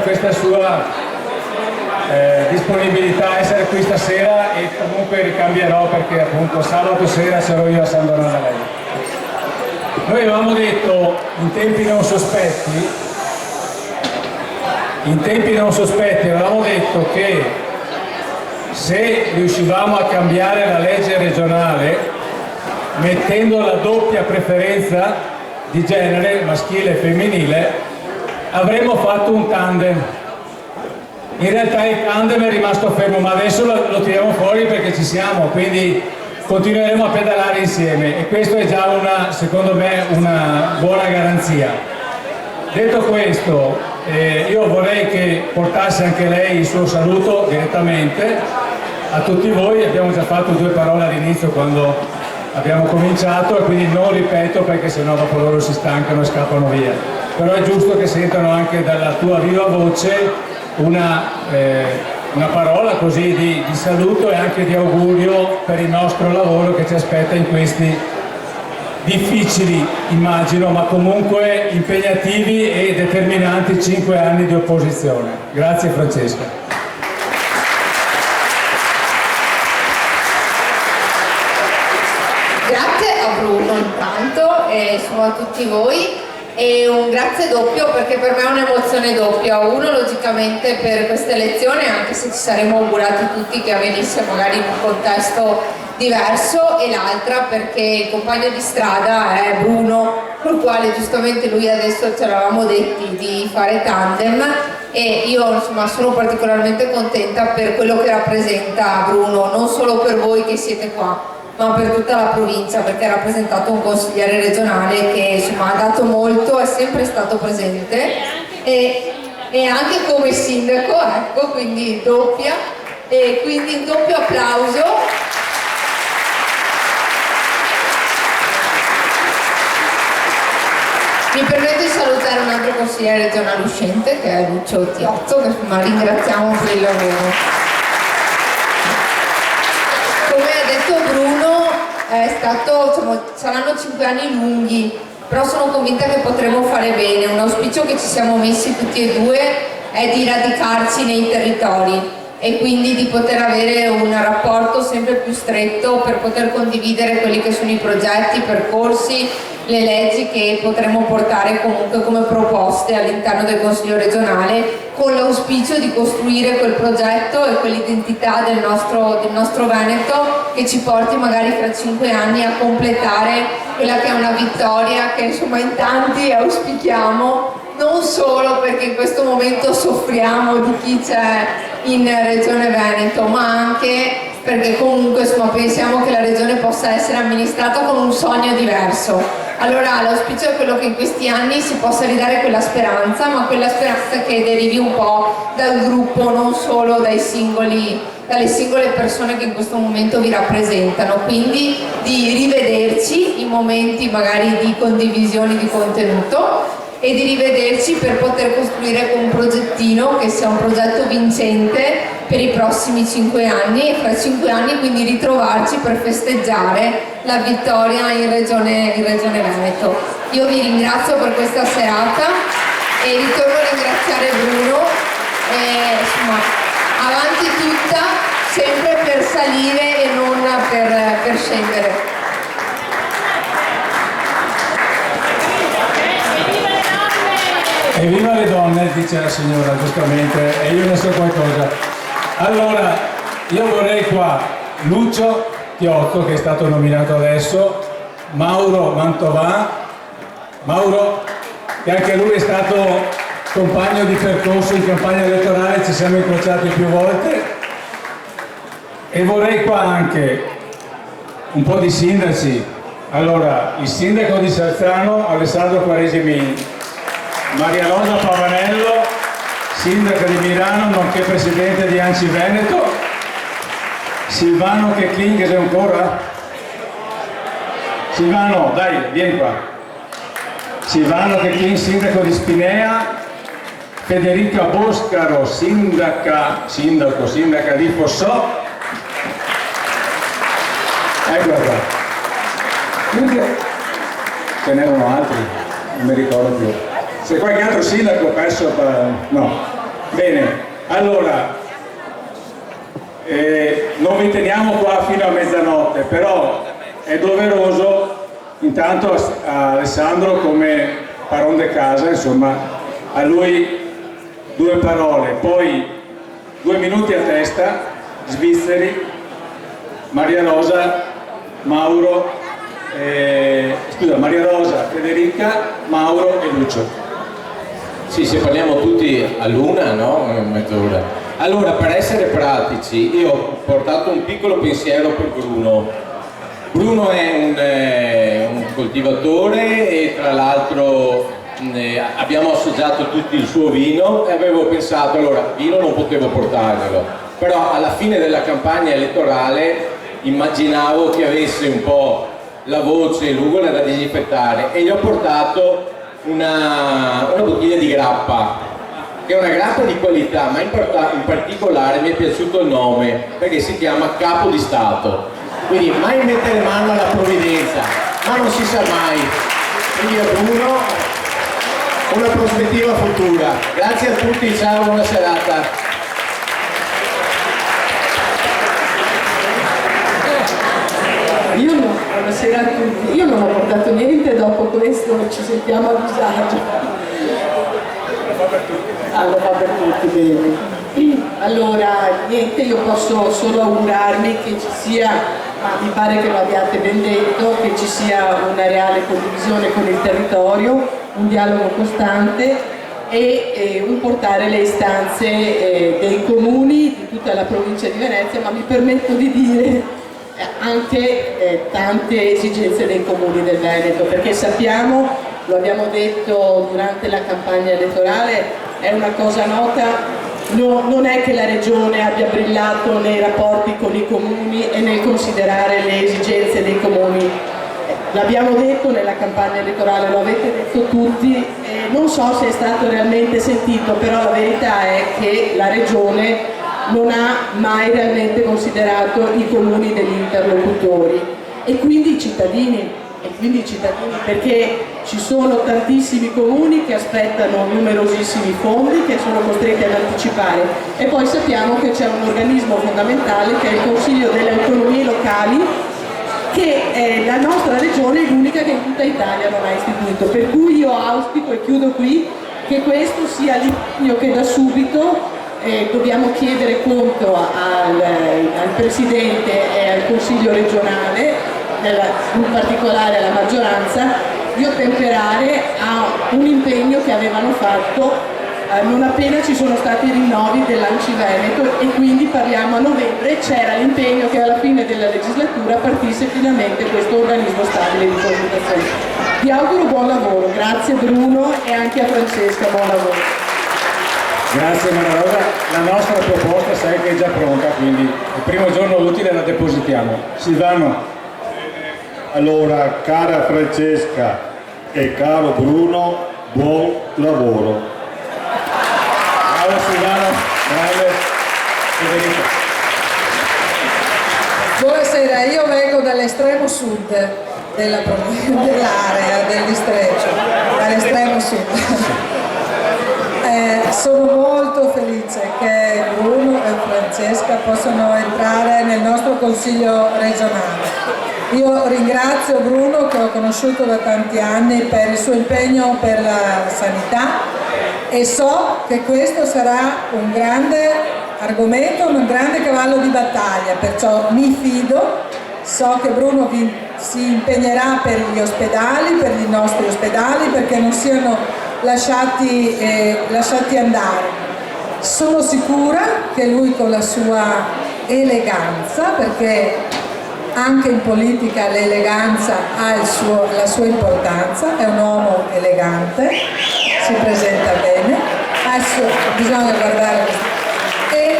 questa sua disponibilità a essere qui stasera, e comunque ricambierò perché appunto sabato sera sarò io a San Donato da lei. Noi avevamo detto in tempi non sospetti avevamo detto che se riuscivamo a cambiare la legge regionale mettendo la doppia preferenza di genere, maschile e femminile, avremmo fatto un tandem. In realtà il tandem è rimasto fermo, ma adesso lo tiriamo fuori perché ci siamo, quindi continueremo a pedalare insieme, e questo è già secondo me una buona garanzia. Detto questo, io vorrei che portasse anche lei il suo saluto direttamente a tutti voi. Abbiamo già fatto 2 parole all'inizio quando abbiamo cominciato, e quindi non ripeto perché sennò dopo loro si stancano e scappano via. Però è giusto che sentano anche dalla tua viva voce una parola così di saluto e anche di augurio per il nostro lavoro che ci aspetta in questi difficili, immagino, ma comunque impegnativi e determinanti 5 anni di opposizione. Grazie Francesca. Grazie a Bruno intanto e insomma a tutti voi. E un grazie doppio perché per me è un'emozione doppia. Uno logicamente per questa elezione, anche se ci saremmo augurati tutti che avvenisse magari in un contesto diverso, e l'altra perché il compagno di strada è Bruno, col quale giustamente lui adesso ce l'avevamo detti di fare tandem, e io insomma sono particolarmente contenta per quello che rappresenta Bruno, non solo per voi che siete qua, ma per tutta la provincia, perché ha rappresentato un consigliere regionale che insomma ha dato molto, è sempre stato presente, e anche come sindaco, ecco, quindi doppia, e quindi un doppio applauso. Mi permetto di salutare un altro consigliere regionale uscente che è Lucio Tiozzo, che insomma ringraziamo per il lavoro. Bruno è stato, insomma, saranno 5 anni lunghi, però sono convinta che potremo fare bene. Un auspicio che ci siamo messi tutti e due è di radicarci nei territori e quindi di poter avere un rapporto sempre più stretto per poter condividere quelli che sono i progetti, i percorsi, le leggi che potremo portare comunque come proposte all'interno del Consiglio regionale, con l'auspicio di costruire quel progetto e quell'identità del nostro Veneto che ci porti magari fra 5 anni a completare quella che è una vittoria che insomma in tanti auspichiamo, non solo perché in questo momento soffriamo di chi c'è in Regione Veneto, ma anche perché comunque insomma, pensiamo che la Regione possa essere amministrata con un sogno diverso. Allora l'auspicio è quello che in questi anni si possa ridare quella speranza, ma quella speranza che derivi un po' dal gruppo, non solo dalle singole persone che in questo momento vi rappresentano, quindi di rivederci in momenti magari di condivisione di contenuto e di rivederci per poter costruire un progettino che sia un progetto vincente per i prossimi 5 anni, e fra 5 anni quindi ritrovarci per festeggiare la vittoria in Regione Veneto. Io vi ringrazio per questa serata e ritorno a ringraziare Bruno, e insomma avanti tutta, sempre per salire e non per scendere. E viva le donne, dice la signora giustamente, e io ne so qualcosa. Allora, io vorrei qua Lucio Tiozzo, che è stato nominato adesso, Mauro Mantovan, Mauro, che anche lui è stato compagno di percorso in campagna elettorale, ci siamo incrociati più volte, e vorrei qua anche un po' di sindaci. Allora, il sindaco di Sarzano, Alessandro Quaresimini, Maria Rosa Pavanello, sindaca di Milano, nonché presidente di ANCI Veneto, Silvano Chechin, che sei ancora? Silvano, dai, vieni qua. Silvano Chechin, sindaco di Spinea, Federica Boscaro, sindaca di Fossò. Eccola qua. Ce n'erano altri, non mi ricordo più. Se qualche altro sindaco perso, no. Bene, allora, non vi teniamo qua fino a mezzanotte, però è doveroso intanto a Alessandro come paron de casa, insomma, a lui 2 parole, poi 2 minuti a testa, svizzeri, Maria Rosa, Mauro, Maria Rosa, Federica, Mauro e Lucio. Sì, se parliamo tutti all'una, no? Mezz'ora. Allora, per essere pratici, io ho portato un piccolo pensiero per Bruno. Bruno è un coltivatore e tra l'altro abbiamo assaggiato tutti il suo vino e avevo pensato, allora, vino non potevo portarglielo, però alla fine della campagna elettorale immaginavo che avesse un po' la voce l'ugola da disinfettare e gli ho portato una bottiglia di grappa, che è una grappa di qualità, ma in particolare mi è piaciuto il nome perché si chiama Capo di Stato, quindi mai mettere mano alla provvidenza, ma non si sa mai. Quindi a Bruno una prospettiva futura. Grazie a tutti, ciao, buona serata. Buonasera a tutti. Io non ho portato niente, dopo questo ci sentiamo a disagio. Lo fa per tutti, bene. Allora, niente, io posso solo augurarmi che ci sia, ma mi pare che lo abbiate ben detto, che ci sia una reale condivisione con il territorio, un dialogo costante e un portare le istanze dei comuni di tutta la provincia di Venezia, ma mi permetto di dire anche tante esigenze dei comuni del Veneto, perché sappiamo, lo abbiamo detto durante la campagna elettorale, è una cosa nota, non è che la Regione abbia brillato nei rapporti con i comuni e nel considerare le esigenze dei comuni. L'abbiamo detto nella campagna elettorale, lo avete detto tutti, non so se è stato realmente sentito, però la verità è che la Regione non ha mai realmente considerato i comuni degli interlocutori e quindi i cittadini, perché ci sono tantissimi comuni che aspettano numerosissimi fondi che sono costretti ad anticipare e poi sappiamo che c'è un organismo fondamentale che è il Consiglio delle Autonomie Locali, che la nostra regione è l'unica che in tutta Italia non ha istituito, per cui io auspico, e chiudo qui, che questo sia l'impegno che da subito dobbiamo chiedere conto al Presidente e al Consiglio regionale, in particolare alla maggioranza, di ottemperare a un impegno che avevano fatto non appena ci sono stati i rinnovi dell'Anci Veneto, e quindi parliamo a novembre, c'era l'impegno che alla fine della legislatura partisse finalmente questo organismo stabile di consultazione. Vi auguro buon lavoro, grazie Bruno e anche a Francesca, buon lavoro. Grazie Maria Rosa, la nostra proposta sai che è già pronta, quindi il primo giorno utile la depositiamo. Silvano. Allora, cara Francesca e caro Bruno, buon lavoro. Bravo Silvano, grande Federica. Buonasera, io vengo dall'estremo sud dell'area, del distretto, dall'estremo sud. Sono molto felice che Bruno e Francesca possano entrare nel nostro consiglio regionale. Io ringrazio Bruno, che ho conosciuto da tanti anni, per il suo impegno per la sanità e so che questo sarà un grande argomento, un grande cavallo di battaglia, perciò mi fido, so che Bruno si impegnerà per gli ospedali, per i nostri ospedali, perché non siano lasciati andare. Sono sicura che lui, con la sua eleganza, perché anche in politica l'eleganza ha la sua importanza, è un uomo elegante, si presenta bene, adesso bisogna guardare, e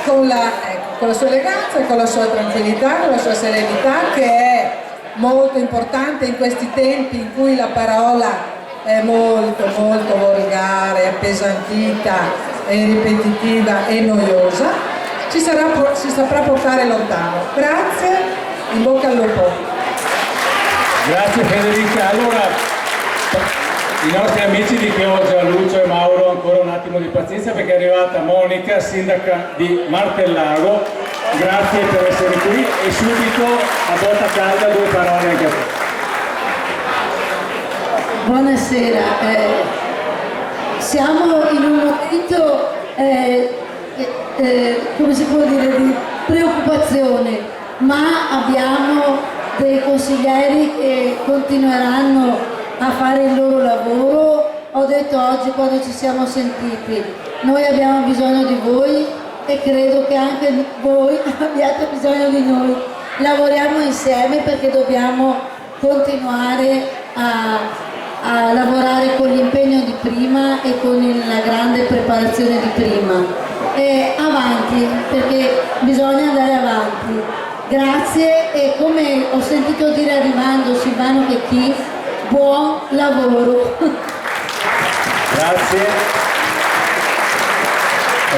con la sua eleganza e con la sua tranquillità, con la sua serenità, che è molto importante in questi tempi in cui la parola è molto molto volgare, appesantita, è ripetitiva e noiosa, si saprà portare lontano. Grazie, in bocca al lupo. Grazie Federica. Allora, I nostri amici di Chioggia, Lucio e Mauro, ancora un attimo di pazienza perché è arrivata Monica, sindaca di Martellago. Grazie per essere qui e subito a botta calda 2 parole anche a te. Buonasera, siamo in un momento, come si può dire, di preoccupazione, ma abbiamo dei consiglieri che continueranno a fare il loro lavoro. Ho detto oggi quando ci siamo sentiti, noi abbiamo bisogno di voi e credo che anche voi abbiate bisogno di noi. Lavoriamo insieme perché dobbiamo continuare a lavorare con l'impegno di prima e con la grande preparazione di prima. E avanti, perché bisogna andare avanti. Grazie e come ho sentito dire arrivando Silvano Checchi, buon lavoro. Grazie.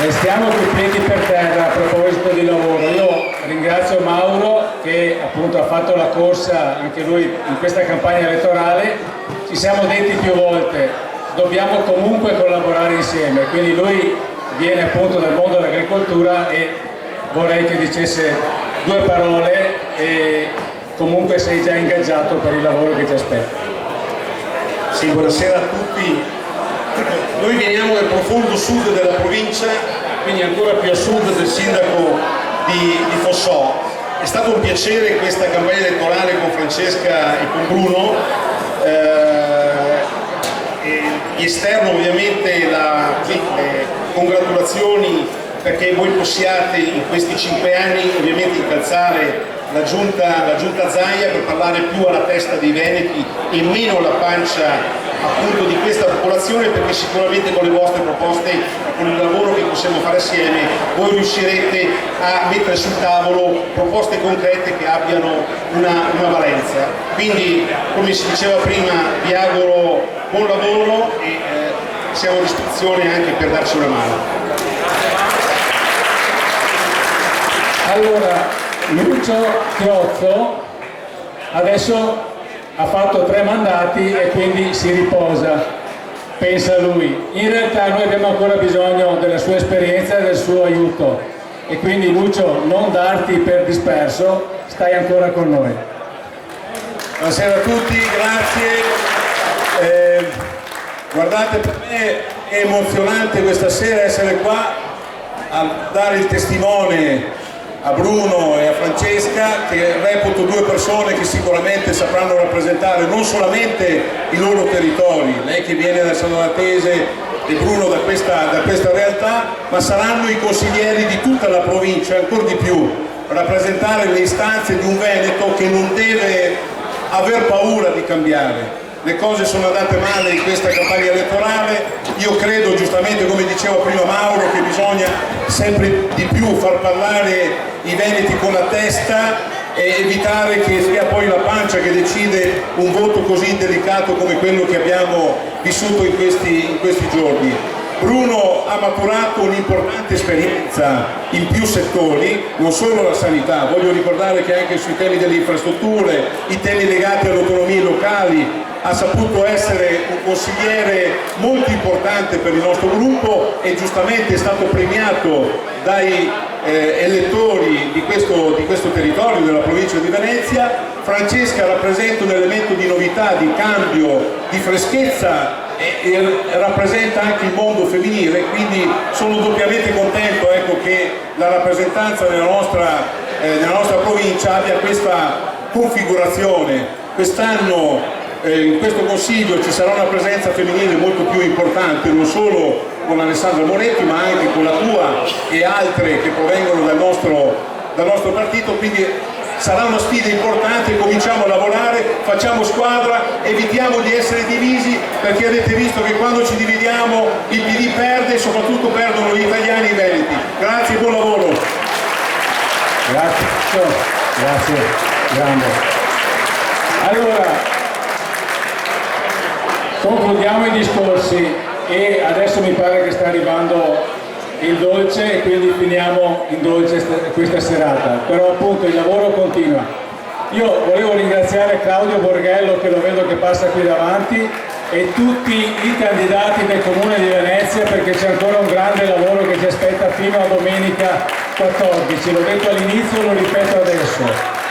Restiamo coi piedi per terra a proposito di lavoro. Io ringrazio Mauro che appunto ha fatto la corsa anche lui in questa campagna elettorale. Ci siamo detti più volte, dobbiamo comunque collaborare insieme, quindi lui viene appunto dal mondo dell'agricoltura e vorrei che dicesse 2 parole e comunque sei già ingaggiato per il lavoro che ti aspetta. Sì, buonasera a tutti. Noi veniamo dal profondo sud della provincia, quindi ancora più a sud del sindaco di Fossò. È stato un piacere questa campagna elettorale con Francesca e con Bruno. Di esterno ovviamente le congratulazioni perché voi possiate in questi 5 anni ovviamente incalzare la giunta Zaia per parlare più alla testa dei veneti e meno alla pancia appunto di questa popolazione, perché sicuramente con le vostre proposte e con il lavoro che possiamo fare assieme voi riuscirete a mettere sul tavolo proposte concrete che abbiano una valenza. Quindi come si diceva prima vi auguro buon lavoro e siamo a disposizione anche per darci una mano. Allora, Lucio Chiozzo adesso ha fatto 3 mandati e quindi si riposa, pensa lui. In realtà noi abbiamo ancora bisogno della sua esperienza e del suo aiuto e quindi Lucio non darti per disperso, stai ancora con noi. Buonasera a tutti, grazie. Guardate, per me è emozionante questa sera essere qua a dare il testimone a Bruno e a Francesca, che reputo 2 persone che sicuramente sapranno rappresentare non solamente i loro territori, lei che viene dal Sandolatese e Bruno da questa realtà, ma saranno i consiglieri di tutta la provincia, ancora di più, rappresentare le istanze di un Veneto che non deve aver paura di cambiare. Le cose sono andate male in questa campagna elettorale, io credo giustamente come diceva prima Mauro che bisogna sempre di più far parlare i veneti con la testa e evitare che sia poi la pancia che decide un voto così delicato come quello che abbiamo vissuto in questi giorni. Bruno ha maturato un'importante esperienza in più settori, non solo la sanità, voglio ricordare che anche sui temi delle infrastrutture, i temi legati alle autonomie locali, ha saputo essere un consigliere molto importante per il nostro gruppo e giustamente è stato premiato dai elettori di questo territorio, della provincia di Venezia. Francesca rappresenta un elemento di novità, di cambio, di freschezza e rappresenta anche il mondo femminile, quindi sono doppiamente contento che la rappresentanza nella nostra provincia abbia questa configurazione. Quest'anno in questo Consiglio ci sarà una presenza femminile molto più importante, non solo con Alessandra Moretti ma anche con la tua e altre che provengono dal nostro partito, quindi sarà una sfida importante, cominciamo a lavorare, facciamo squadra, evitiamo di essere divisi perché avete visto che quando ci dividiamo il PD perde e soprattutto perdono gli italiani e i veneti. Grazie e buon lavoro. Grazie, grande. Allora, concludiamo i discorsi e adesso mi pare che sta arrivando il dolce e quindi finiamo in dolce questa serata, però appunto il lavoro continua. Io volevo ringraziare Claudio Borghello che lo vedo che passa qui davanti e tutti i candidati del Comune di Venezia, perché c'è ancora un grande lavoro che ci aspetta fino a domenica 14. L'ho detto all'inizio, lo ripeto adesso.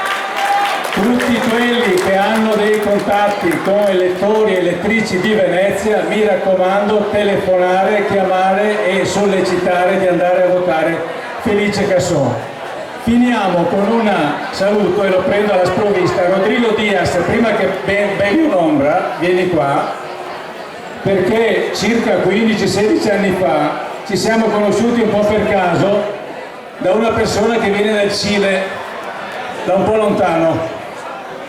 Tutti quelli che hanno dei contatti con elettori e elettrici di Venezia, mi raccomando, telefonare, chiamare e sollecitare di andare a votare Felice Casson. Finiamo con un saluto, e lo prendo alla sprovvista. Rodrigo Diaz, prima che venga un'ombra, vieni qua, perché circa 15-16 anni fa ci siamo conosciuti un po' per caso da una persona che viene dal Cile, da un po' lontano.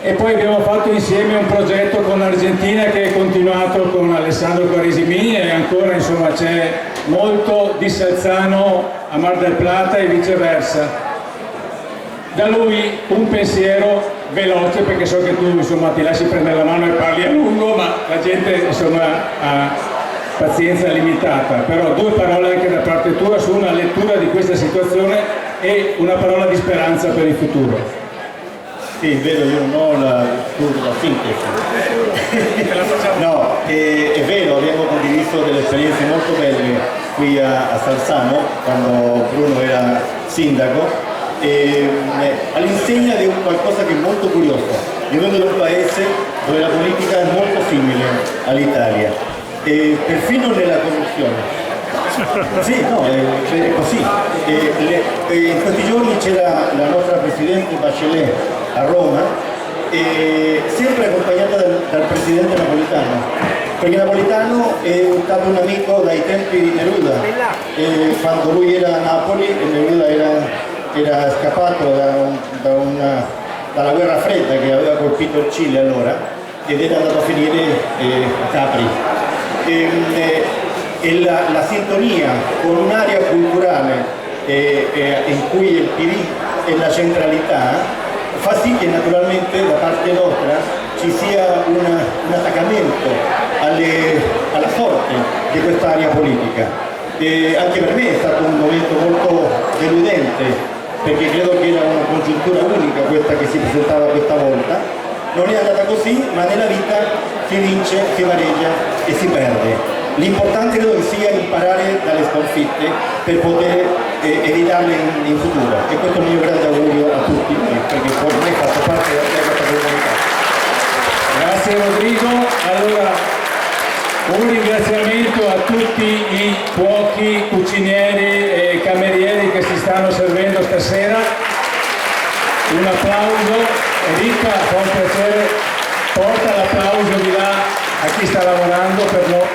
E poi abbiamo fatto insieme un progetto con l'Argentina che è continuato con Alessandro Quaresimi, e ancora insomma c'è molto di Salzano a Mar del Plata e viceversa. Da lui un pensiero veloce, perché so che tu insomma ti lasci prendere la mano e parli a lungo, ma la gente insomma ha pazienza limitata, però 2 parole anche da parte tua su una lettura di questa situazione e una parola di speranza per il futuro. Sì, vedo, io non ho la sintesi. No, è vero, abbiamo condiviso delle esperienze molto belle qui a Salzano, quando Bruno era sindaco, all'insegna di qualcosa che è molto curioso. Io vengo da un paese dove la politica è molto simile all'Italia, perfino nella corruzione. Sì, no, è così. In questi giorni c'era la nostra Presidente Bachelet a Roma, sempre accompagnata dal Presidente Napolitano, perché Napolitano è stato un amico dai tempi di Neruda, quando lui era a Napoli e Neruda era scappato dalla guerra fredda che aveva colpito il Cile allora, ed era andato a finire a Capri. E la sintonia con un'area culturale in cui il PD e la centralità fa sì che naturalmente da parte nostra ci sia un attaccamento alla sorte di quest'area politica. Anche per me è stato un momento molto deludente, perché credo che era una congiuntura unica questa che si presentava questa volta. Non è andata così, ma nella vita si vince, si pareggia e si perde. L'importante credo che sia imparare dalle sconfitte per poter evitarle in futuro, e questo è il mio grande augurio a tutti noi, perché ormai faccio parte di questa comunità. Grazie Rodrigo. Allora, un ringraziamento a tutti i cuochi, cucinieri e camerieri che si stanno servendo stasera. Un applauso. Enrica, fa un piacere, porta l'applauso di là a chi sta lavorando per noi.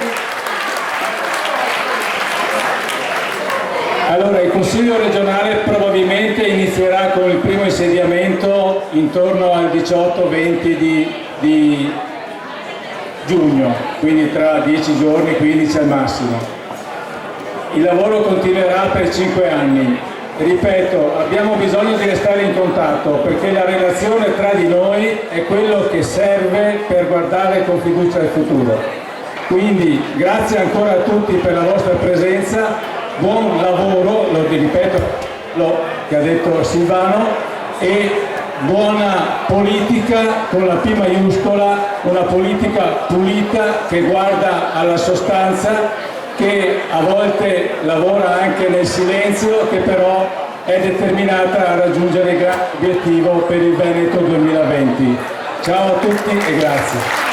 Allora, il Consiglio regionale probabilmente inizierà con il primo insediamento intorno al 18-20 di giugno, quindi tra 10 giorni, 15 al massimo. Il lavoro continuerà per 5 anni. Ripeto, abbiamo bisogno di restare in contatto, perché la relazione tra di noi è quello che serve per guardare con fiducia al futuro. Quindi grazie ancora a tutti per la vostra presenza. Buon lavoro, lo ripeto, che ha detto Silvano, e buona politica con la P maiuscola, una politica pulita che guarda alla sostanza, che a volte lavora anche nel silenzio, che però è determinata a raggiungere il grande obiettivo per il Veneto 2020. Ciao a tutti e grazie.